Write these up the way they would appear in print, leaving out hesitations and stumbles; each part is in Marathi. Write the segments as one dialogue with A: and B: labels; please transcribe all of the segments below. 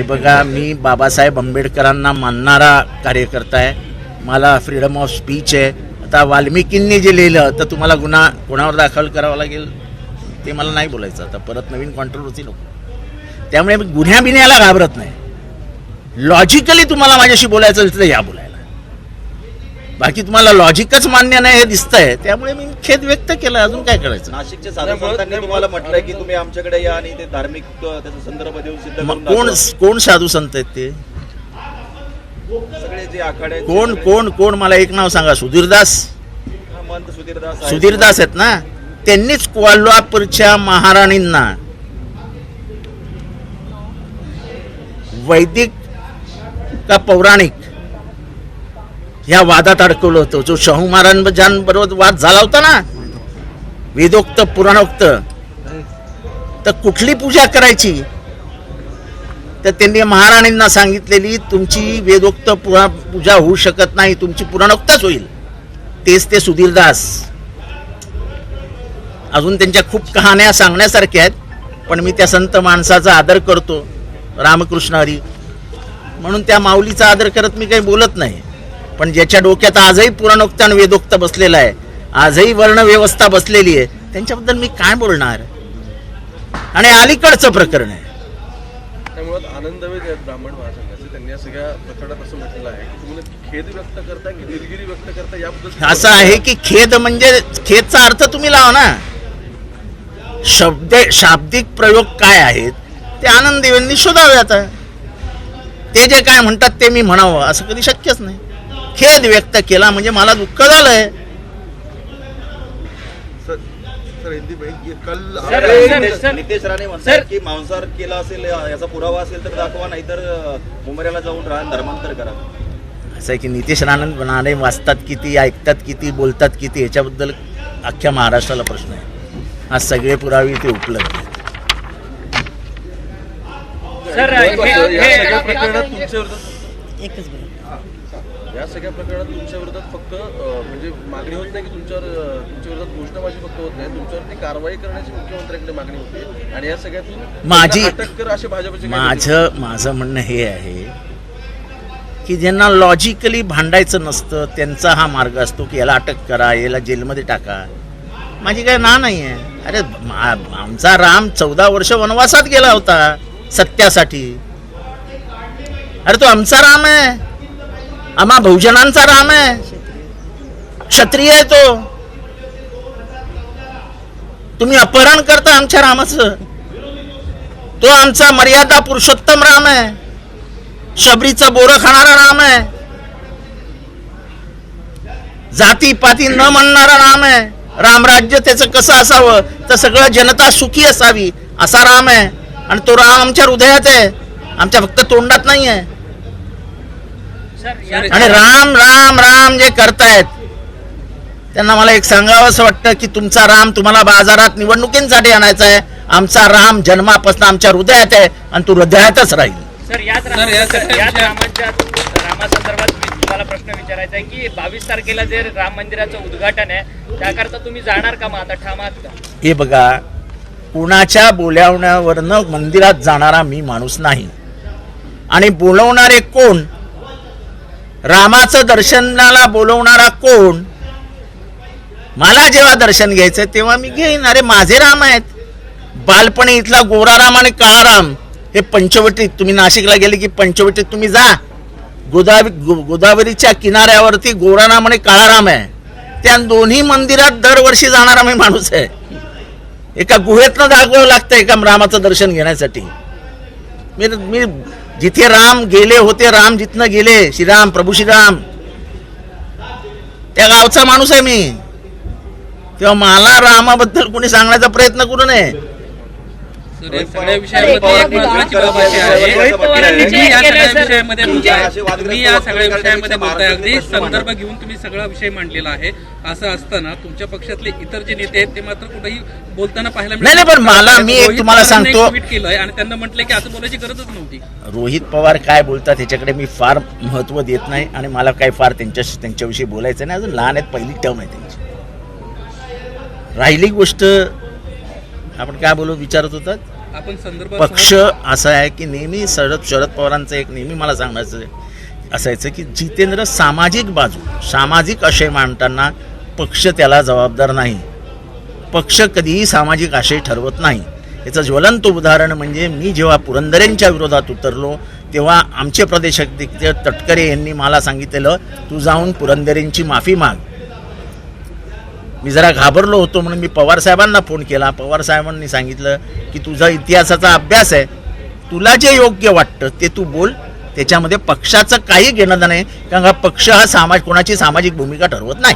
A: बघा, मी बाबासाहेब आंबेडकरांना मानणारा कार्यकर्ता आहे. मला फ्रीडम ऑफ स्पीच आहे. आता वाल्मिकींनी जे लिहिलं तर तुम्हाला गुन्हा कोणावर दाखल करावा लागेल ते मला नाही बोलायचं. आता परत नवीन कॉन्ट्रोवर्सी नको. त्यामुळे मी गुन्ह्या बिन्ह्याला घाबरत नाही. लॉजिकली तुम्हाला माझ्याशी बोलायचं असेल तर या बोलायला. बाकी तुम्हाला लॉजिकच मान्य नाही हे दिसतंय, त्यामुळे मी खेद व्यक्त केला. अजून काय करायचं.
B: नाशिकच्या साधू संतांनी तुम्हाला म्हटलंय की तुम्ही आमच्याकडे या आणि ते धार्मिक त्याचा संदर्भ देऊन सिद्ध करून
A: कोण साधू संत आहेत ते?
B: सगळे जे आखाडे
A: कोण कोण कोण मला एक नाव सांगा. सुधीरदास
B: महंत
A: सुधीरदास आहेत ना. त्यांनीच कोल्हापूरच्या महाराणींना वैदिक का पौराणिक ह्या वादात अडकवलं होतं. जो शाहू महाराजांबरोबर वाद झाला होता ना, वेदोक्त पुराणोक्त, तर कुठली पूजा करायची तर त्यांनी महाराणींना सांगितलेली तुमची वेदोक्त पूजा होऊ शकत नाही, तुमची पुराणोक्तच होईल. तेच ते सुधीरदास. अजून त्यांच्या खूप कहाण्या सांगण्यासारख्या आहेत, पण मी त्या संत माणसाचा आदर करतो, रामकृष्ण हरी, म्हणून त्या माऊलीचा आदर करत मी काही बोलत नाही. पण ज्याच्या डोक्यात आजही पुराणोक्त आणि वेदोक्त बसलेला आहे, आजही वर्णव्यवस्था बसलेली आहे, त्यांच्याबद्दल मी काय बोलणार. आणि अलीकडचं प्रकरण आहे.
C: त्यामुळे आनंदवेद आहेत ब्राह्मण महासंघाचे, त्यांनी या सगळ्या प्रकरणात असं म्हटलेलं आहे की तुम्ही खेद व्यक्त करता की दिलगिरी व्यक्त करता याबद्दल. असं
A: आहे की खेद म्हणजे खेदचा अर्थ तुम्ही लावा ना. शाब्दिक प्रयोग काय आहेत ते आनंददेवांनी शोधावे. आता ते जे काय म्हणतात ते मी म्हणावं असं कधी शक्यच नाही. खेद व्यक्त केला म्हणजे मला दुःख झालंय.
B: नितेश राणे म्हणतात की मांसाहार केला असेल याचा पुरावा असेल तर दाखवा, नाहीतर मुंबईला जाऊन राहून धर्मांतर करा.
A: असं आहे की नितेश राणे वाचतात किती, ऐकतात किती, बोलतात किती, याच्याबद्दल अख्ख्या महाराष्ट्राला प्रश्न आहे. आज सगळे पुरावे ते उपलब्ध आहेत.
C: या सगळ्या प्रकरणात तुमच्या विरोधात फक्त म्हणजे मागणी होत नाही की तुमच्या विरोधात घोषणाबाजी फक्त होत नाही, तुमच्यावरती कारवाई करण्याची मुख्यमंत्र्यांकडे मागणी होते. आणि या सगळ्यातून अटक कर असे भाजपचे
A: माझं म्हणणं हे आहे की ज्यांना लॉजिकली भांडायचं नसतं त्यांचा हा मार्ग असतो की याला अटक करा, याला जेलमध्ये टाका. माझी काय ना नाही आहे. अरे आमचा राम 14 वर्ष वनवासात गेला होता सत्यासाठी. अरे तो आमचा राम आहे, आम्हा बहुजनांचा राम आहे, क्षत्रिय आहे तो. तुम्ही अपहरण करता आमच्या रामाचं. तो आमचा मर्यादा पुरुषोत्तम राम आहे, शबरीचं बोरं खाणारा राम आहे, जातीपाती न म्हणणारा राम आहे. रामराज्य त्याचं कसं असावं तर सगळं जनता सुखी असावी असा राम आहे. आणि तो राम आमच्या हृदयात आहे, आमच्या फक्त तोंडात नाही आहे. आणि राम राम राम जे करतायत त्यांना मला एक सांगावं असं वाटतं की तुमचा राम तुम्हाला बाजारात निवडणुकींसाठी आणायचा आहे. आमचा राम जन्मापासून आमच्या हृदयात आहे आणि तो हृदयातच राहील.
D: सर याच रामासंदर्भात तुम्हाला प्रश्न विचारायचा आहे की 22 तारखेला जे राम मंदिराचं उद्घाटन आहे त्याकरता तुम्ही जाणार का? मग आता ठाम आहात का?
A: हे बघा, कुणाच्या बोलावण्यावरनं मंदिरात जाणारा मी माणूस नाही. आणि बोलवणारे कोण, रामाचं दर्शनाला बोलवणारा कोण, मला जेव्हा दर्शन घ्यायचं तेव्हा मी घेईन. अरे माझे राम आहेत. बालपणी इथला गोराराम आणि काळाराम हे पंचवटीत, तुम्ही नाशिकला गेले की पंचवटीत तुम्ही जा, गोदावरीच्या किनाऱ्यावरती गोराराम आणि काळाराम आहे. त्या दोन्ही मंदिरात दरवर्षी जाणारा मी माणूस आहे. एका गुहेतनं दाखवावं लागतं एका रामाचं दर्शन घेण्यासाठी. मी जिथे राम गेले होते, राम जिथनं गेले, श्रीराम प्रभू श्रीराम, त्या गावचा माणूस आहे मी. तेव्हा मला रामाबद्दल कोणी सांगण्याचा प्रयत्न करू नये.
E: सगळ्या विषयामध्ये एक महत्त्वाची बाब अशी आहे, तुम्ही या सगळ्या विषयामध्ये बोलताय, अगदी संदर्भ घेऊन तुम्ही सगळा विषय मांडलेला आहे. असं असताना तुमच्या पक्षातले इतर जे नेते आहेत ते मात्र कुठेही बोलताना पाहायला
A: नाही. पण मला मी एक तुम्हाला सांगतो,
E: ट्विट केलंय आणि त्यांना म्हटलंय की असं बोलायची गरजच नव्हती.
A: रोहित पवार काय बोलतात ह्याच्याकडे मी फार महत्त्व देत नाही आणि मला काय फार त्यांच्याविषयी बोलायचं नाही. अजून लहान आहेत, पहिली टर्म आहे त्यांची. राहिली गोष्ट आपण काय बोलू विचारत होतात,
E: आपण संदर्भ
A: पक्ष असा आहे की नेहमी शरद पवारांचं एक नेहमी मला सांगायचं असायचं की जितेंद्र सामाजिक बाजू सामाजिक आशय मांडताना पक्ष त्याला जबाबदार नाही. पक्ष कधीही सामाजिक आशय ठरवत नाही. याचं ज्वलंत उदाहरण म्हणजे मी जेव्हा पुरंदरेंच्या विरोधात उतरलो तेव्हा आमचे प्रदेशाध्यक्ष तटकरे यांनी मला सांगितलेलं तू जाऊन पुरंदरेंची माफी माग. मी जरा घाबरलो होतो म्हणून मी पवारसाहेबांना फोन केला. पवारसाहेबांनी सांगितलं की तुझा इतिहासाचा अभ्यास आहे, तुला जे योग्य वाटतं ते तू बोल, त्याच्यामध्ये पक्षाचं काही घेणं नाही, कारण का पक्ष हा कोणाची सामाजिक भूमिका ठरवत नाही.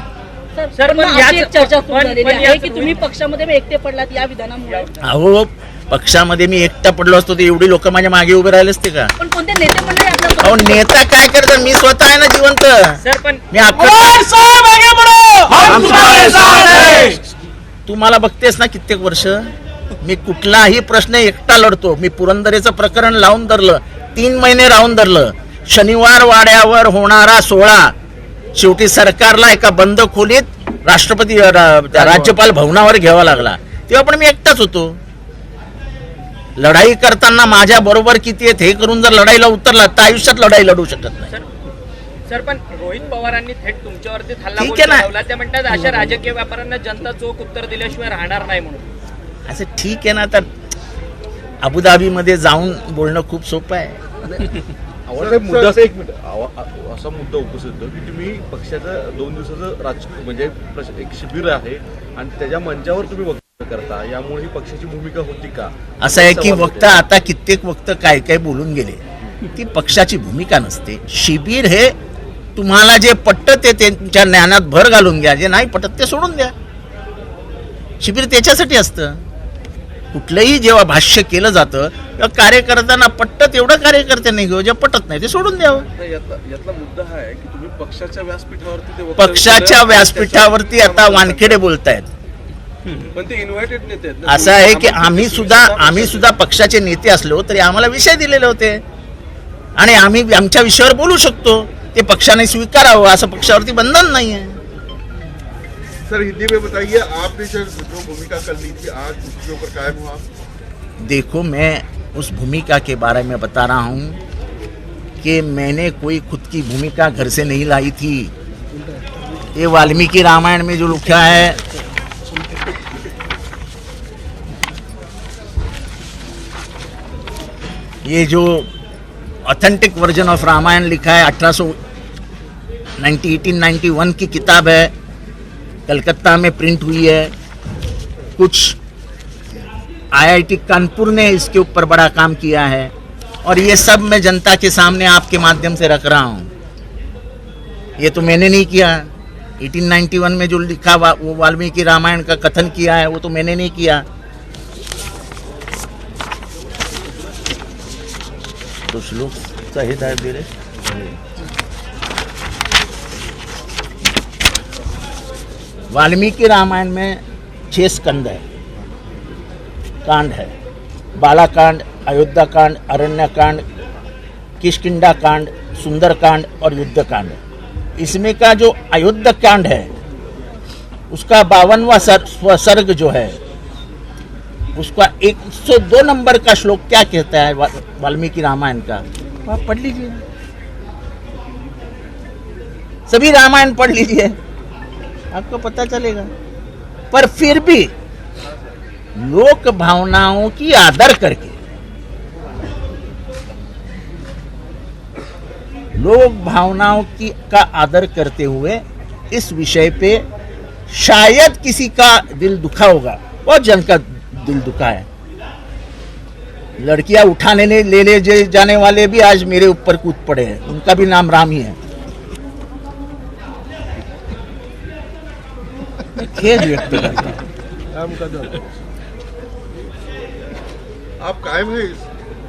D: सर, पण
F: अशी एक चर्चा सुरू
D: पण-
F: झालेली
D: पण
F: आहे
D: याच-
F: की तुम्ही पक्षामध्ये एकटे पडलात या विधानामुळे.
A: अहो पक्षामध्ये मी एकटा पडलो असतो तर एवढी लोक माझ्या मागे उभे राहिले असते का?
F: पण कोणते नेते मंडळी
A: अहो
F: आपल्या
A: नेता काय करतात, मी स्वतः आहे ना जिवंत.
D: सर पण
A: मी तू मला बघतेस ना कित्येक वर्ष मी कुठलाही प्रश्न एकटा लढतो. मी पुरंदरेचं प्रकरण लावून धरलं, 3 महिने राहून धरलं. शनिवार वाड्यावर होणारा सोहळा शेवटी सरकारला एका बंद खोलीत राज्यपाल भवनावर घ्यावा लागला, तेव्हा पण मी एकटाच होतो. लढाई करताना माझ्या बरोबर किती आहेत हे करून जर लढाईला उतरला तर आयुष्यात लढाई लढू शकत नाही.
D: सर पण रोहित पवारांनी थेट तुमच्यावरती हल्ला
A: ठीक आहे ना.
D: बोल ते म्हणतात अशा राजकीय व्यापाऱ्यांना जनता चोख उत्तर दिल्याशिवाय राहणार नाही म्हणून.
A: असं ठीक आहे ना. तर अबुधाबीमध्ये जाऊन बोलणं खूप सोपं आहे.
C: मुद्दा असा एक मिनिट असा मुद्दा उपस्थित होतो की तुम्ही पक्षाचं 2 दिवसाचं म्हणजे एक शिबिर आहे आणि त्याच्या मंचावर तुम्ही वक्तव्य करता, यामुळे ही पक्षाची भूमिका होती का?
A: असं आहे की वक्ता आता कित्येक वक्त काय काय बोलून गेले, ती पक्षाची भूमिका नसते. शिबिर हे तुम्हाला जे पटत ते तुमच्या ज्ञानात भर घालून घ्या, जे नाही पटत ते सोडून द्या. शिबिर त्याच्यासाठी असतं. कुठलंही जेव्हा भाष्य केलं जातं तेव्हा कार्यकर्त्यांना पटतं तेवढं कार्यकर्त्यांनी घेऊ, जे पटत नाही ते सोडून द्यावं.
C: यातला मुद्दा हा आहे की तुम्ही पक्षाच्या व्यासपीठावरती ते वक्तव्य
A: पक्षाच्या
C: करताय,
A: व्यासपीठावरती आता
C: त्याच्यावर
A: वानखेडे बोलतायत.
C: पण ते इन्व्हायटेड नेते आहेत ना.
A: असं आहे की आम्ही सुद्धा पक्षाचे नेते असलो तरी आम्हाला विषय दिलेले होते आणि आम्ही आमच्या विषयावर बोलू शकतो. ते पक्षाने स्वीकारावं असं पक्षावरती बंधन नाही आहे.
G: सर हिंदी में बताइए, आपने जो भूमिका कर ली थी आज उसके ऊपर कायम हुआ?
A: देखो मैं उस भूमिका के बारे में बता रहा हूँ कि मैंने कोई खुद की भूमिका घर से नहीं लाई थी. ये वाल्मीकि रामायण में जो लिखा है ये जो ऑथेंटिक वर्जन ऑफ रामायण लिखा है 1891 की किताब है, कलकत्ता में प्रिंट हुई है. कुछ IIT कानपुर ने इसके ऊपर बड़ा काम किया है और ये सब मैं जनता के सामने आपके माध्यम से रख रहा हूँ. ये तो मैंने नहीं किया. 1891 में जो लिखा वो वाल्मीकि रामायण का कथन किया है वो तो मैंने नहीं किया. तो श्लोक का हिदायत दे रहे. वाल्मीकि रामायण में 6 स्कंद है, कांड है. बालाकांड, अयोध्या कांड, अरण्य कांड, किष्किंधा कांड, सुंदर कांड और युद्ध कांड. इसमें का जो अयोध्या कांड है उसका 52वां सर्ग जो है उसका 102 नंबर का श्लोक क्या कहता है वाल्मीकि रामायण का, आप पढ़ लीजिए. सभी रामायण पढ़ लीजिए, आपको पता चलेगा. पर फिर भी लोक भावनाओं की आदर करके, लोक भावनाओं की का आदर करते हुए इस विषय पे शायद किसी का दिल दुखा होगा. बहुत जन का दिल दुखा है. लड़कियां उठाने ले जाने वाले भी आज मेरे ऊपर कूद पड़े हैं, उनका भी नाम राम ही है. खेद व्यक्त करता हूं.
G: आप कायम है इस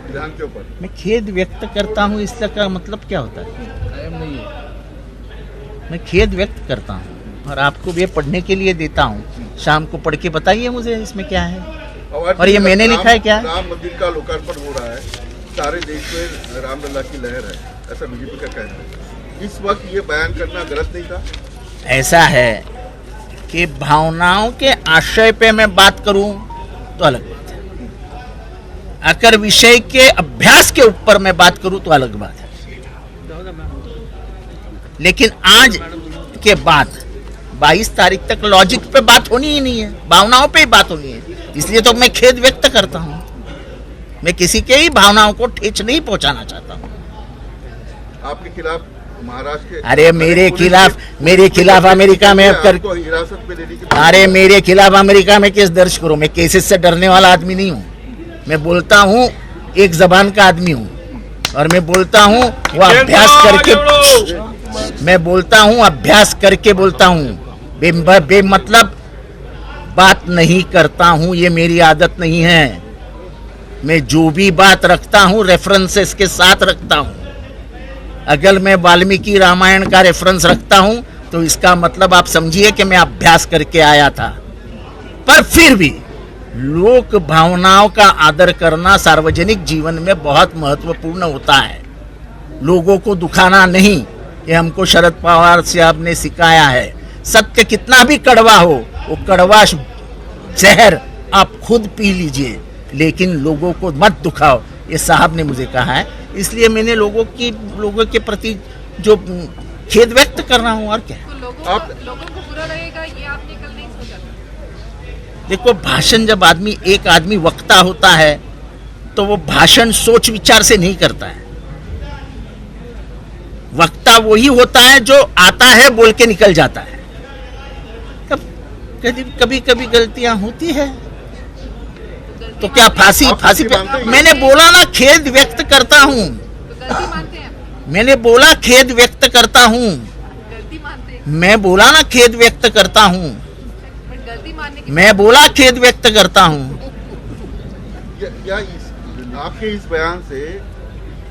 G: विधान के ऊपर?
A: मैं खेद व्यक्त करता हूं, इसका मतलब क्या होता है? मैं खेद व्यक्त करता हूं और आपको ये पढ़ने के लिए देता हूं. शाम को पढ़ के बताइए मुझे इसमें क्या है. और ये मैंने लिखा है क्या?
G: राम मंदिर का लोकार्पण हो रहा है, सारे देश में रामलला की लहर है, ऐसा बीजेपी का कहना है. इस वक्त ये बयान करना गलत नहीं था?
A: ऐसा है कि भावनाओं के आशय पे मैं बात करूं तो अलग बात है. अगर विषय के अभ्यास के ऊपर मैं बात करूं तो अलग बात है, लेकिन आज के बाद 22 तारीख तक लॉजिक पे बात होनी ही नहीं है, भावनाओं पे ही बात होनी है। इसलिए तो मैं खेद व्यक्त करता हूं, मैं किसी के ही भावनाओं को ठेस नहीं पहुंचाना चाहता हूं।
G: आपके खिलाफ महाराष्ट्र के
A: अरे मेरे खिलाफ अमेरिका में अब कर,
G: आपको हिरासत में लेने की
A: अरे मेरे खिलाफ अमेरिका में केस दर्ज करो। मैं केसेस से डरने वाला आदमी नहीं हूं। मैं बोलता हूं, एक जबान का आदमी हूं, और मैं बोलता हूं वो अभ्यास करके, मैं बोलता हूं अभ्यास करके बोलता हूं, बेमतलब बात नहीं करता हूं। ये मेरी आदत नहीं है। मैं जो भी बात रखता हूं रेफरेंसेस के साथ रखता हूं। अगर मैं वाल्मीकि रामायण का रेफरेंस रखता हूं तो इसका मतलब आप समझिए कि मैं अभ्यास करके आया था। पर फिर भी लोक भावनाओं का आदर करना सार्वजनिक जीवन में बहुत महत्वपूर्ण होता है। लोगों को दुखाना नहीं, ये हमको शरद पवार साहब ने सिखाया है। सत्य कितना भी कड़वा हो, वो कड़वा जहर आप खुद पी लीजिए, लेकिन लोगों को मत दुखाओ, ये साहब ने मुझे कहा है। इसलिए मैंने लोगों के प्रति जो खेद व्यक्त कर रहा हूं। और क्या
H: तो लोगों को बुरा लगेगा, ये आपने कल नहीं सोचा था?
A: देखो, भाषण जब एक आदमी वक्ता होता है तो वो भाषण सोच विचार से नहीं करता है। वक्ता वही होता है जो आता है बोल के निकल जाता है। कभी कभी गलतियां होती है तो क्या फांसी पे? मैंने बोला ना खेद व्यक्त करता हूं।
H: तो गलती मानते हैं?
A: मैंने बोला खेद व्यक्त करता हूं।
H: गलती मानते हैं?
A: मैं बोला ना खेद व्यक्त करता हूं।
H: बट गलती मानने की
A: मैं बोला खेद व्यक्त करता हूं।
G: क्या आपके इस बयान से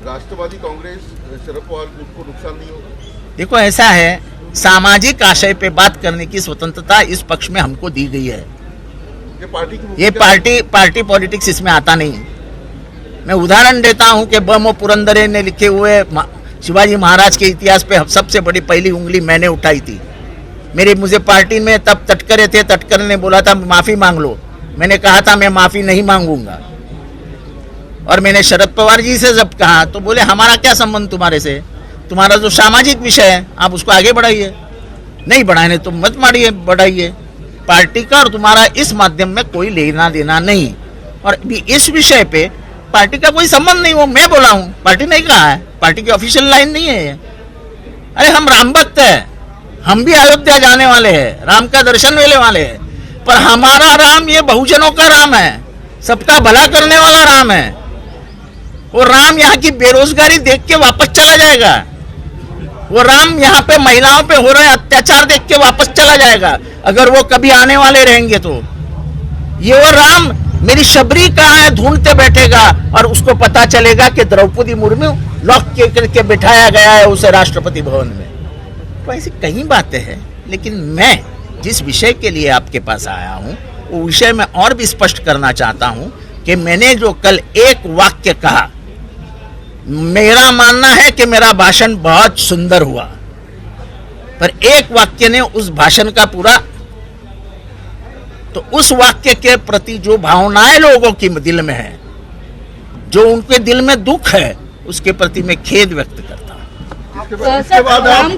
G: राष्ट्रवादी कांग्रेस शरद पवार ग्रुप को नुकसान नहीं होगा?
A: देखो, ऐसा है, सामाजिक आशय पे बात करने की स्वतंत्रता इस पक्ष में हमको दी गई है। ये पार्टी पॉलिटिक्स इसमें आता नहीं। मैं उदाहरण देता हूं कि बम पुरंदरे ने लिखे हुए शिवाजी महाराज के इतिहास पे सबसे बड़ी पहली उंगली मैंने उठाई थी। मुझे पार्टी में तब तटकरे थे, तटकर ने बोला था माफी मांग लो। मैंने कहा था मैं माफी नहीं मांगूंगा। और मैंने शरद पवार जी से जब कहा तो बोले हमारा क्या संबंध तुम्हारे से, तुम्हारा जो सामाजिक विषय है आप उसको आगे बढ़ाइए, नहीं बढ़ाने तो मत बढ़ाइए। पार्टी का और तुम्हारा इस माध्यम में कोई लेना देना नहीं, और इस विषय पे पार्टी का कोई संबंध नहीं। वो मैं बोला हूं, पार्टी नहीं कहा है, पार्टी की ऑफिशियल लाइन नहीं है ये। अरे हम राम भक्त है, हम भी अयोध्या जाने वाले हैं, राम का दर्शन लेने वाले हैं, पर हमारा राम ये बहुजनों का राम है, सबका भला करने वाला राम है। वो राम यहाँ की बेरोजगारी देख के वापस चला जाएगा। वो राम यहाँ पे महिलाओं पे हो रहे अत्याचार देख के वापस चला जाएगा अगर वो कभी आने वाले रहेंगे तो। ये वो राम मेरी शबरी कहाँ है ढूंढते बैठेगा, और उसको पता चलेगा कि द्रौपदी मुर्मू लॉक करके बिठाया गया है उसे राष्ट्रपति भवन में। तो ऐसी कई बातें हैं, लेकिन मैं जिस विषय के लिए आपके पास आया हूं वो विषय में और भी स्पष्ट करना चाहता हूं कि मैंने जो कल एक वाक्य कहा, मेरा मानना है कि मेरा भाषण बहुत सुंदर हुआ, पर एक वाक्य ने उस भाषण का पूरा, तो उस वाक्य के प्रति जो भावनाएं लोगों की दिल में है, जो उनके दिल में दुख है, उसके प्रति मैं खेद व्यक्त करता हूं।
G: इसके बाद आप